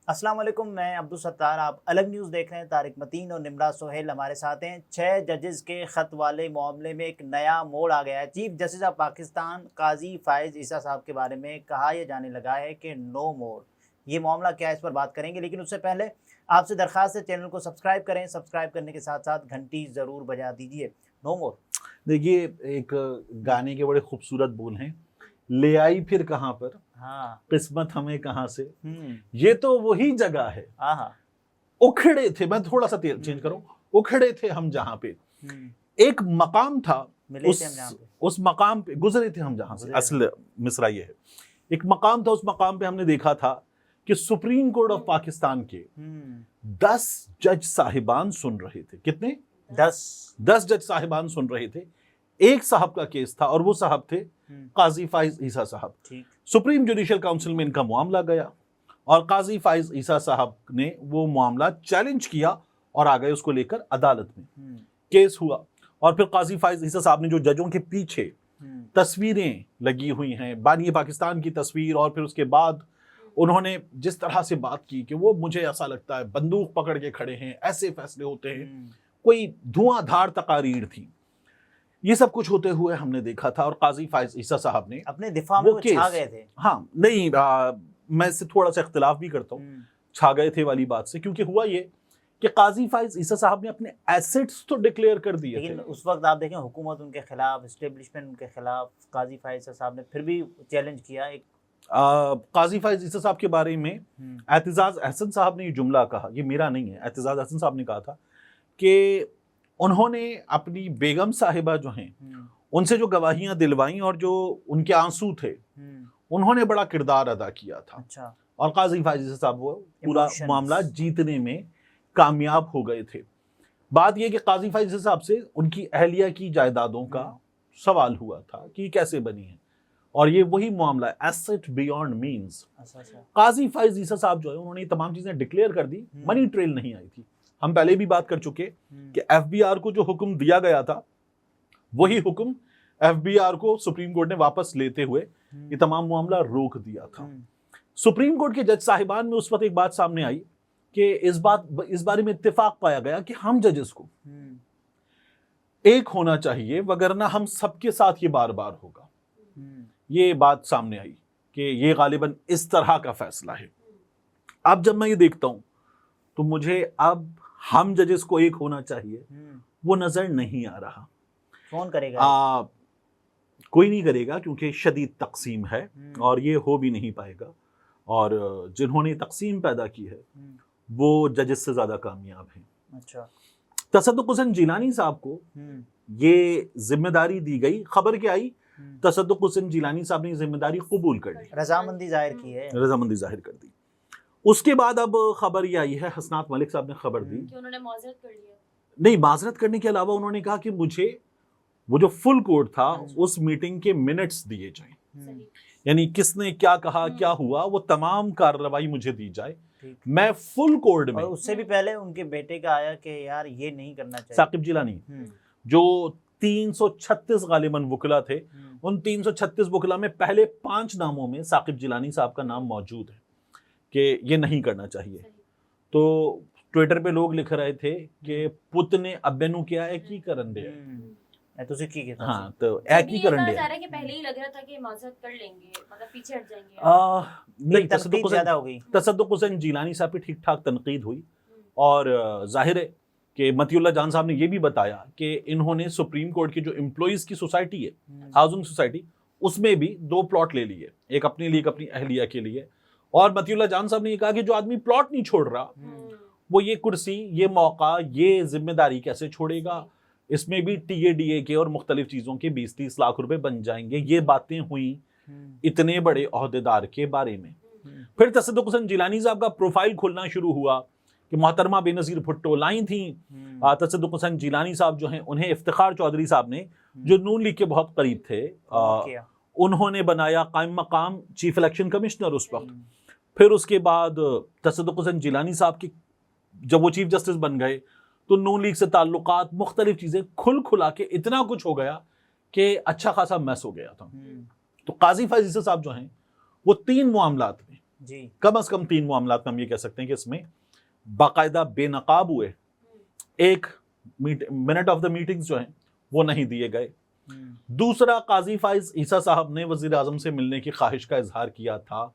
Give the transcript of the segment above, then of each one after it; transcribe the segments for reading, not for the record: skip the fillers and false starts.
السلام علیکم، میں عبدالستار، آپ الگ نیوز دیکھ رہے ہیں۔ طارق متین اور نمرہ سہیل ہمارے ساتھ ہیں۔ 6 ججز کے خط والے معاملے میں ایک نیا موڑ آ گیا ہے۔ چیف جسٹس آف پاکستان قاضی فائز عیسیٰ صاحب کے بارے میں کہا یہ جانے لگا ہے کہ نو مور۔ یہ معاملہ کیا ہے، اس پر بات کریں گے، لیکن اس سے پہلے آپ سے درخواست ہے چینل کو سبسکرائب کریں، سبسکرائب کرنے کے ساتھ ساتھ گھنٹی ضرور بجا دیجئے۔ نو مور۔ دیکھیے، ایک گانے کے بڑے خوبصورت بول ہیں، لے آئی پھر کہاں پر ہاں، قسمت ہمیں کہاں سے، یہ تو وہی جگہ ہے، ہاں، اکھڑے تھے، میں تھوڑا سا چینج کروں، اکھڑے تھے ہم جہاں پہ، ایک مقام تھا، ملے تھے ہم جہاں پہ، اس مقام پہ گزرے تھے ہم جہاں سے، اصل مصرع یہ ہے، ایک مقام تھا، اس مقام پہ ہم نے دیکھا تھا کہ سپریم کورٹ آف پاکستان کے 10 جج صاحبان سن رہے تھے۔ کتنے؟ 10 جج صاحبان سن رہے تھے۔ ایک صاحب کا کیس تھا اور وہ صاحب تھے قاضی فائز عیسیٰ صاحب۔ سپریم جوڈیشل کاؤنسل میں ان کا معاملہ گیا اور قاضی فائز عیسیٰ صاحب نے وہ معاملہ چیلنج کیا اور آ گئے اس کو لے کر عدالت میں، کیس ہوا، اور پھر قاضی فائز عیسیٰ صاحب نے جو ججوں کے پیچھے تصویریں لگی ہوئی ہیں، بانی پاکستان کی تصویر، اور پھر اس کے بعد انہوں نے جس طرح سے بات کی کہ وہ مجھے ایسا لگتا ہے بندوق پکڑ کے کھڑے ہیں، ایسے فیصلے ہوتے ہیں، کوئی دھواں دھار تقاریر تھی، یہ سب کچھ ہوتے ہوئے ہم نے دیکھا تھا، اور قاضی فائز عیسیٰ صاحب نے اپنے دفاع میں وہ چھا گئے تھے۔ ہاں، نہیں، میں اس سے تھوڑا سا اختلاف بھی کرتا ہوں چھا گئے تھے والی بات سے، کیونکہ ہوا یہ کہ قاضی فائز عیسیٰ صاحب نے اپنے ایسٹس تو ڈکلیئر کر دیے تھے، لیکن اس وقت آپ دیکھیں حکومت ان کے خلاف، اسٹیبلشمنٹ ان کے خلاف، قاضی فائز صاحب نے پھر بھی چیلنج کیا۔ ایک قاضی فائز عیسیٰ صاحب کے بارے میں اعتزاز احسن صاحب نے یہ جملہ کہا، یہ میرا نہیں ہے، اعتزاز احسن صاحب نے کہا تھا کہ انہوں نے اپنی بیگم صاحبہ جو ہیں ان سے جو گواہیاں دلوائیں اور جو ان کے آنسو تھے انہوں نے بڑا کردار ادا کیا تھا، اور قاضی فائز عیسیٰ صاحب وہ پورا معاملہ جیتنے میں کامیاب ہو گئے تھے۔ بات یہ کہ قاضی فائز عیسیٰ صاحب سے ان کی اہلیہ کی جائیدادوں کا سوال ہوا تھا کہ کیسے بنی ہیں، اور یہ وہی معاملہ ہے، ایسٹ بیونڈ مینز۔ قاضی فائز عیسیٰ صاحب جو ہے انہوں نے یہ تمام چیزیں ڈکلیئر کر دی، منی ٹریل نہیں آئی تھی۔ ہم پہلے بھی بات کر چکے کہ ایف بی آر کو جو حکم دیا گیا تھا وہی حکم ایف بی آر کو سپریم کورٹ نے واپس لیتے ہوئے یہ تمام معاملہ روک دیا تھا۔ سپریم کورٹ کے جج صاحبان میں اس وقت ایک بات سامنے آئی کہ اس بارے میں اتفاق پایا گیا کہ ہم ججز کو ایک ہونا چاہیے، وگرنہ ہم سب کے ساتھ یہ بار بار ہوگا۔ یہ بات سامنے آئی کہ یہ غالباً اس طرح کا فیصلہ ہے۔ اب جب میں یہ دیکھتا ہوں تو مجھے اب ہم ججز کو ایک ہونا چاہیے وہ نظر نہیں آ رہا۔ کون کرے گا؟ کوئی نہیں کرے گا، کیونکہ شدید تقسیم ہے اور یہ ہو بھی نہیں پائے گا، اور جنہوں نے تقسیم پیدا کی ہے وہ ججز سے زیادہ کامیاب ہیں۔ اچھا، تصدق حسین جیلانی صاحب کو یہ ذمہ داری دی گئی، خبر کیا آئی؟ تصدق حسین جیلانی صاحب نے یہ ذمہ داری قبول کر لی، رضامندی ظاہر کی ہے، رضامندی ظاہر کر دی۔ اس کے بعد اب خبر یہ آئی ہے، حسنات ملک صاحب نے خبر دی کہ انہوں نے معذرت کر لیا۔ نہیں، معذرت کرنے کے علاوہ انہوں نے کہا کہ مجھے وہ جو فل کوڈ تھا اس میٹنگ کے منٹس دیے جائیں، یعنی کس نے کیا کہا، کیا ہوا، وہ تمام کارروائی مجھے دی جائے، میں فل کوڈ میں۔ اور اس سے بھی پہلے ان کے بیٹے کا آیا کہ یار یہ نہیں کرنا چاہیے، ثاقب جیلانی، جو 336 غالباً وکلا تھے، ان 336 وکلا میں پہلے 5 ناموں میں ثاقب جیلانی صاحب کا نام موجود ہے کہ یہ نہیں کرنا چاہیے۔ تو ٹویٹر پہ لوگ لکھ رہے تھے کہ پت نے ابے نو کیا ایک ہی کرن دیا، تو سکی کے ہاں، تو ایک ہی کرن دیا، کہ پہلے ہی لگ رہا تھا کہ معذرت کر لیں گے، مطلب پیچھے ہٹ جائیں گے۔ نہیں، تنقید زیادہ ہو گئی، تصدق حسین جیلانی صاحب پہ ٹھیک ٹھاک تنقید ہوئی، اور ظاہر ہے کہ متی اللہ جان صاحب نے یہ بھی بتایا کہ انہوں نے سپریم کورٹ کی جو امپلائیز کی سوسائٹی ہے، ہاؤسنگ سوسائٹی، اس میں بھی 2 پلاٹ لے لیے، ایک اپنے لیے، ایک اپنی اہلیہ کے لیے، اور متی اللہ جان صاحب نے یہ کہا کہ جو آدمی پلاٹ نہیں چھوڑ رہا وہ یہ کرسی، یہ موقع، یہ ذمہ داری کیسے چھوڑے گا؟ اس میں بھی ٹی اے ڈی اے کے اور مختلف چیزوں کے 20-30 لاکھ روپے بن جائیں گے۔ یہ باتیں ہوئیں اتنے بڑے عہدیدار کے بارے میں۔ پھر تصدق حسین جیلانی صاحب کا پروفائل کھلنا شروع ہوا کہ محترمہ بے نظیر بھٹو لائی تھیں تصدق حسین جیلانی صاحب جو ہیں، انہیں افتخار چودھری صاحب نے، جو نون لیگ کے بہت قریب تھے، انہوں نے بنایا قائم مقام چیف الیکشن کمشنر اس وقت۔ پھر اس کے بعد تصدق حسین جیلانی صاحب کی جب وہ چیف جسٹس بن گئے تو نون لیگ سے تعلقات، مختلف چیزیں کھل کھلا کے اتنا کچھ ہو گیا کہ اچھا خاصا میس ہو گیا تھا۔ تو قاضی فائز عیسیٰ صاحب جو ہیں وہ 3 معاملات میں جی کم از کم 3 معاملات میں ہم یہ کہہ سکتے ہیں کہ اس میں باقاعدہ بے نقاب ہوئے، ایک منٹ آف دا میٹنگز جو ہیں وہ نہیں دیے گئے۔ دوسرا، قاضی فائز عیسیٰ صاحب نے وزیر اعظم سے ملنے کی خواہش کا اظہار کیا تھا،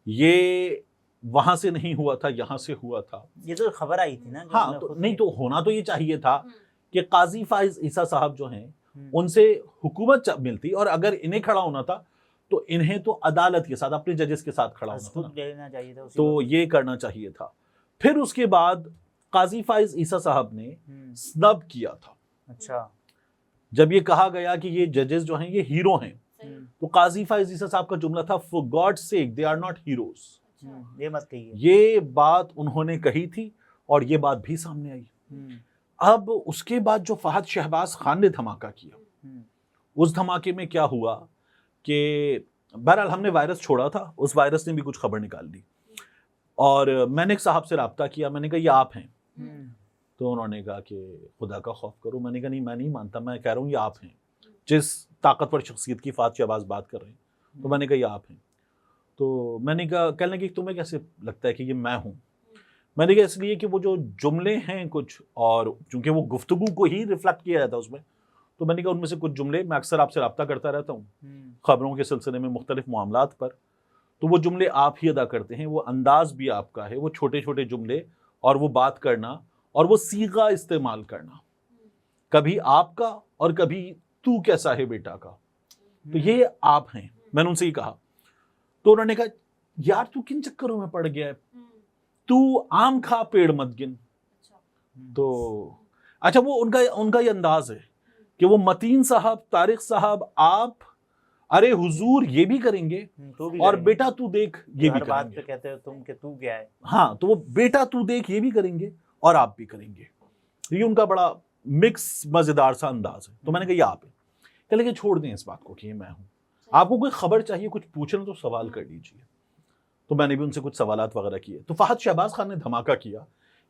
یہ وہاں سے نہیں ہوا تھا، یہاں سے ہوا تھا۔ یہ تو خبر آئی تھی نا، ہاں تو نہیں تو ہونا تو یہ چاہیے تھا کہ قاضی فائز عیسیٰ صاحب جو ہیں ان سے حکومت ملتی، اور اگر انہیں کھڑا ہونا تھا تو انہیں تو عدالت کے ساتھ، اپنے ججز کے ساتھ کھڑا ہونا تھا، لینا چاہیے تھا، تو یہ کرنا چاہیے تھا۔ پھر اس کے بعد قاضی فائز عیسیٰ صاحب نے سنب کیا تھا۔ اچھا، جب یہ کہا گیا کہ یہ ججز جو ہیں یہ ہیرو ہیں، تو قاضی فائز عیسیٰ صاحب کا جملہ تھا for God sake they are not heroes. یہ مت کہیے، یہ بات انہوں نے کہی تھی اور یہ بات بھی سامنے آئی۔ اب اس کے بعد جو فہد شہباز خان نے دھماکہ کیا، اس دھماکے میں کیا ہوا کہ بہرحال ہم نے وائرس چھوڑا تھا، اس وائرس نے بھی کچھ خبر نکال دی، اور میں نے ایک صاحب سے رابطہ کیا، میں نے کہا یہ آپ ہیں؟ تو انہوں نے کہا کہ خدا کا خوف کرو۔ میں نے کہا نہیں، میں نہیں مانتا، میں کہہ رہا ہوں یہ آپ ہیں، جس طاقتور شخصیت کی فہد شہباز بات کر رہے ہیں۔ تو میں نے کہا یہ آپ ہیں؟ تو میں نے کہا، کہنے لگے کہ تمہیں کیسے لگتا ہے کہ یہ میں ہوں؟ میں نے کہا اس لیے کہ وہ جو جملے ہیں کچھ، اور چونکہ وہ گفتگو کو ہی ریفلیکٹ کیا جاتا ہے اس میں، تو میں نے کہا ان میں سے کچھ جملے، میں اکثر آپ سے رابطہ کرتا رہتا ہوں خبروں کے سلسلے میں مختلف معاملات پر، تو وہ جملے آپ ہی ادا کرتے ہیں، وہ انداز بھی آپ کا ہے، وہ چھوٹے چھوٹے جملے اور وہ بات کرنا اور وہ صیغہ استعمال کرنا، کبھی آپ کا اور کبھی تو کیسا ہے بیٹا کا، تو یہ آپ ہیں۔ میں نے ان سے ہی کہا، تو انہوں نے کہا یار تو کن چکروں میں پڑ گیا ہے، تو آم کھا پیڑ مت گن۔ تو اچھا، وہ ان کا یہ انداز ہے کہ وہ متین صاحب، طارق صاحب، آپ ارے حضور یہ بھی کریں گے، اور بیٹا تو دیکھ یہ بھی ہر بات کریں پہ گے۔ کہتے ہو تم کہ تو کیا ہے۔ ہاں، تو وہ بیٹا تو دیکھ یہ بھی کریں گے اور آپ بھی کریں گے، یہ ان کا بڑا مکس مزیدار سا انداز ہے۔ تو میں نے کہا یہ آپ ہیں؟ کہ لے کے چھوڑ دیں اس بات کو کہ یہ میں ہوں، آپ کو کوئی خبر چاہیے، کچھ پوچھنا تو سوال کر لیجیے۔ تو میں نے بھی ان سے کچھ سوالات وغیرہ کیے۔ تو فہد شہباز خان نے دھماکہ کیا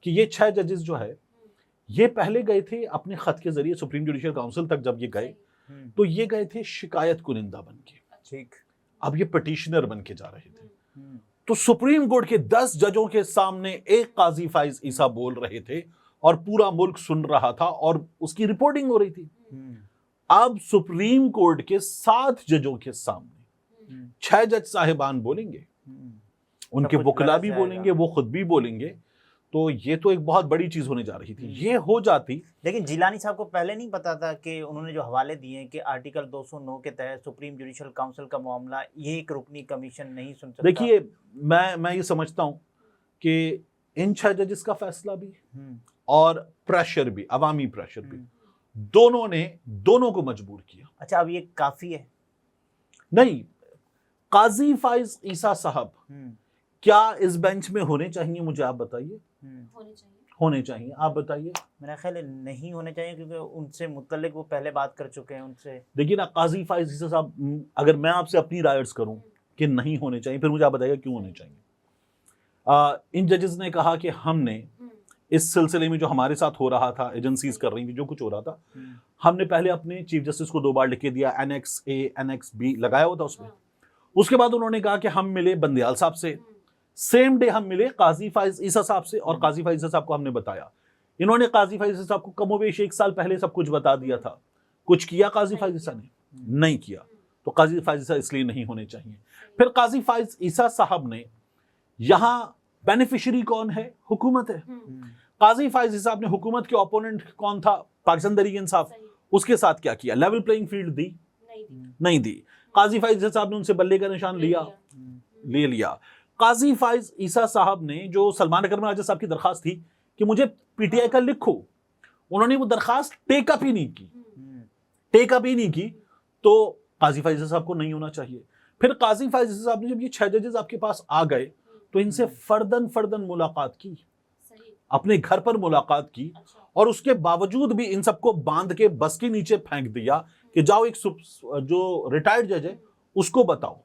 کہ یہ 6 ججز جو ہے یہ پہلے گئے تھے اپنے خط کے ذریعے سپریم جوڈیشل کاؤنسل تک، جب یہ گئے تو یہ گئے تھے شکایت کنندہ بن کے، ٹھیک، اب یہ پٹیشنر بن کے جا رہے تھے۔ تو سپریم کورٹ کے 10 ججوں کے سامنے ایک قاضی فائز عیسیٰ بول رہے تھے اور پورا ملک سن رہا تھا اور اس کی رپورٹنگ ہو رہی تھی۔ اب سپریم کورٹ کے 7 ججوں کے سامنے 6 جج صاحبان بولیں گے، ان کے وکلا بھی بولیں گے، وہ خود بھی بولیں گے، تو یہ تو ایک بہت بڑی چیز ہونے جا رہی تھی۔ یہ ہو جاتی، لیکن جیلانی صاحب کو پہلے نہیں پتا تھا کہ انہوں نے جو حوالے دیے ہیں کہ آرٹیکل 209 کے تحت سپریم جوڈیشل کاؤنسل کا معاملہ یہ ایک رکنی کمیشن نہیں سن سکتا؟ دیکھیے میں یہ سمجھتا ہوں کہ ان 6 ججز کا فیصلہ بھی اور پریشر بھی، عوامی پریشر بھی، دونوں نے دونوں کو مجبور کیا۔ اچھا، اب یہ کافی ہے؟ نہیں، قاضی فائز عیسیٰ صاحب کیا اس بینچ میں ہونے چاہیے؟ مجھے آپ بتائیے۔ ہونے چاہیے، آپ بتائیے۔ میرا خیال ہے نہیں ہونے چاہیے، کیونکہ ان سے متعلق وہ پہلے بات کر چکے ہیں ان سے۔ دیکھیے نا، قاضی فائز عیسیٰ صاحب، اگر میں آپ سے اپنی رائے عرض کروں کہ نہیں ہونے چاہیے، پھر مجھے آپ بتائیے کیوں ہونے چاہیے۔ ان ججز نے کہا کہ ہم نے اس سلسلے میں جو ہمارے ساتھ ہو رہا تھا، ایجنسیز کر رہی تھی جو کچھ ہو رہا تھا، ہم نے پہلے اپنے چیف جسٹس کو 2 بار لکھ کے دیا، Annex A Annex B لگایا ہوا تھا اس میں۔ اس کے بعد انہوں نے کہا کہ ہم ملے بندیال صاحب سے، سیم ڈے ہم ملے قاضی فائز عیسیٰ صاحب سے، اور قاضی فائز عیسیٰ صاحب کو ہم نے بتایا۔ انہوں نے قاضی فائز عیسیٰ صاحب کو کم و بیش 1 سال پہلے سب کچھ بتا دیا تھا۔ کچھ کیا قاضی فائز عیسیٰ نے؟ نہیں کیا۔ تو قاضی فائز عیسیٰ اس لیے نہیں ہونے چاہیے۔ پھر قاضی فائز عیسیٰ صاحب نے، یہاں بینیفیشری کون ہے؟ حکومت ہے۔ قاضی فائز عیسیٰ صاحب نے حکومت کے اوپوننٹ کون تھا؟ پاکستان تحریک انصاف، اس کے ساتھ کیا کیا؟ لیول پلینگ فیلڈ دی؟ نہیں دی۔ قاضی فائز عیسیٰ صاحب نے ان سے بلے کا نشان لے لیا۔ قاضی فائز عیسیٰ صاحب نے، جو سلمان اکرم راجہ صاحب کی درخواست تھی کہ مجھے پی ٹی آئی کا لکھو، انہوں نے وہ درخواست ٹیک اپ ہی نہیں کی، تو قاضی فائز عیسیٰ صاحب کو نہیں ہونا چاہیے۔ پھر قاضی فائز عیسیٰ صاحب نے جب یہ 6 ججز آپ کے پاس آ گئے تو ان سے فردن ملاقات کی، اپنے گھر پر ملاقات کی، اور اس کے باوجود بھی ان سب کو باندھ کے بس کے نیچے پھینک دیا کہ جاؤ ایک جو ریٹائرڈ جج ہے اس کو بتاؤ۔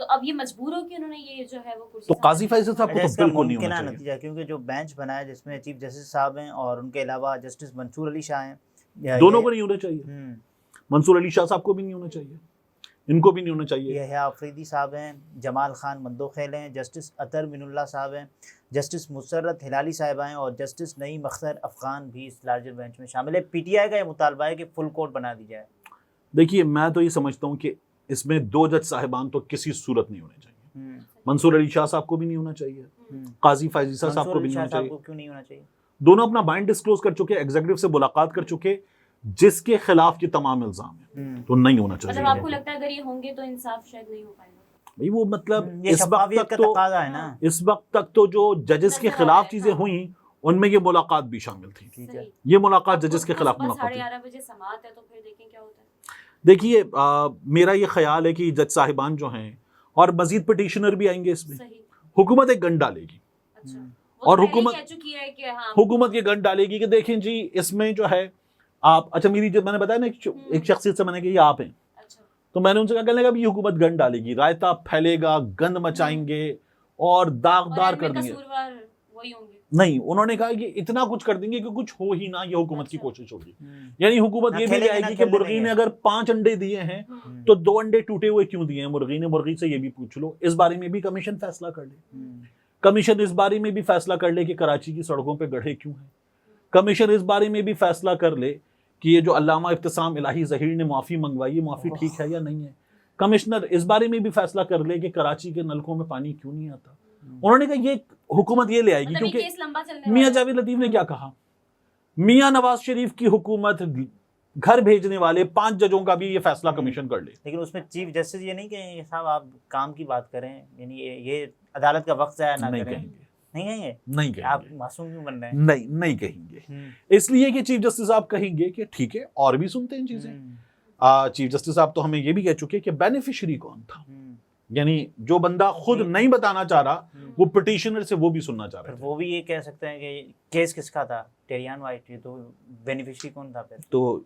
تو اب یہ مجبور ہو کہ انہوں نے یہ جو ہے وہ کرسی، تو قاضی فائز صاحب کو تو بالکل نہیں ہونا ممکنہ چاہیے۔ نتیجہ، کیونکہ جو بینچ بنا ہے جس میں چیف جسٹس صاحب ہیں اور ان کے علاوہ جسٹس منصور علی شاہ ہیں، دونوں کو نہیں ہونا چاہیے، منصور علی شاہ صاحب کو بھی نہیں ہونا چاہیے۔ ان کو بھی نہیں ہونا چاہیے. یحییٰ آفریدی صاحب ہیں, جمال خان مندوخیل ہیں, جسٹس اطہر من اللہ صاحب ہیں, جسٹس مسرت ہلالی صاحبہ ہیں اور جسٹس نعیم اختر افغان بھی اس لارجر بینچ میں شامل ہے. پی ٹی آئی کا یہ مطالبہ ہے کہ فل کورٹ بنا دی جائے. دیکھیے میں تو یہ سمجھتا ہوں کہ اس میں 2 جج صاحبان تو کسی صورت نہیں ہونے چاہیے. منصور علی شاہ صاحب کو بھی نہیں ہونا چاہیے, قاضی فائز عیسیٰ صاحب کو بھی نہیں ہونا چاہیے. کیوں نہیں ہونا چاہیے؟ دونوں اپنا مائنڈ ڈسکلوز کر چکے, ایگزیکٹو سے ملاقات کر چکے, جس کے خلاف یہ تمام الزام ہیں, تو نہیں ہونا چاہیے. مطلب آپ کو لگتا ہے اگر یہ ہوں گے تو انصاف شاید نہیں ہو پائے گا؟ بھائی وہ مطلب یہ شفافیت کا تقاضا ہے نا. اس وقت تک تو جو ججز کے خلاف چیزیں ہوئیں ان میں یہ ملاقات بھی شامل تھی. ٹھیک ہے, یہ ملاقات ججز کے خلاف ملاقات تھی. 11:30 بجے سماعت ہے تو پھر دیکھیں کیا ہوتا ہے. دیکھیے میرا یہ خیال ہے کہ جج صاحبان جو ہیں اور مزید پٹیشنر بھی آئیں گے اس میں, صحیح. حکومت ایک گن ڈالے گی. اچھا, اور وہ حکومت کہہ چکی ہے کہ ہاں حکومت یہ گن ڈالے گی کہ دیکھیں جی اس میں جو ہے آپ, اچھا میری جو میں نے بتایا نا ایک شخصیت سے میں نے کہا یہ آپ ہیں, اچھا تو میں نے ان سے کہا کہنے لگا یہ حکومت گن ڈالے گی, رائتا پھیلے گا, گند مچائیں گے اور داغدار کر دیں گے. قصوروار وہی ہوں گے. نہیں, انہوں نے کہا یہ اتنا کچھ کر دیں گے کہ کچھ ہو ہی نہ, یہ حکومت کی کوشش ہوگی. یعنی حکومت یہ بھی لے آئے گی کہ مرغی نے اگر 5 انڈے دیے ہیں تو 2 انڈے ٹوٹے ہوئے کیوں دیے ہیں مرغی نے, مرغی سے یہ بھی پوچھ لو. اس بارے میں بھی کمیشن فیصلہ کر لے. کمیشن اس بارے میں بھی فیصلہ کر لے کہ کراچی کی سڑکوں پہ گڑھے کیوں ہیں. کمیشن اس بارے میں بھی فیصلہ کر لے کہ یہ جو علامہ ابتسام الہی ظہیر نے معافی منگوائی, معافی ٹھیک ہے یا نہیں ہے. کمشنر اس بارے میں بھی فیصلہ کر لے کہ کراچی کے نلکوں میں پانی کیوں نہیں آتا. انہوں نے کہا یہ حکومت یہ لے آئے گی کیونکہ میاں جاوید لطیف نے کیا کہا, میاں نواز شریف کی حکومت گھر بھیجنے والے 5 ججوں کا بھی یہ فیصلہ کمیشن کر لے. لیکن اس میں چیف جسٹس یہ نہیں کہیں صاحب آپ کام کی بات کریں, یعنی یہ عدالت کا وقت ضائع نہ نہیں کریں. کہیں گے, نہیں کہیں گے, نہیں کہیں آپ گے, معصوم کیوں بن رہے ہیں؟ نہیں کہیں گے. اس لیے کہ چیف جسٹس صاحب کہیں گے کہ ٹھیک ہے اور بھی سنتے ہیں چیزیں. چیف جسٹس صاحب تو ہمیں یہ بھی کہہ چکے کہ بینیفیشری کون تھا, یعنی جو بندہ خود نہیں بتانا چاہ رہا وہ پٹیشنر سے وہ بھی سننا چاہ رہا وہ بھی یہ کہہ سکتے ہیں کہ کیس کس کا تھا, ٹیریان وائٹ, یہ تو بینیفیشری کون تھا پھر؟ تو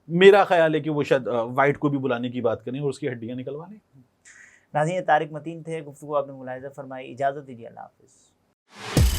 میرا خیال ہے کہ وہ شاید وائٹ کو بھی بلانے کی بات کریں اور اس کی ہڈیاں نکلوا لیں. ناظرین طارق متین تھے, گفتگو آپ نے ملاحظہ فرمائی. اجازت دیجیے, اللہ حافظ.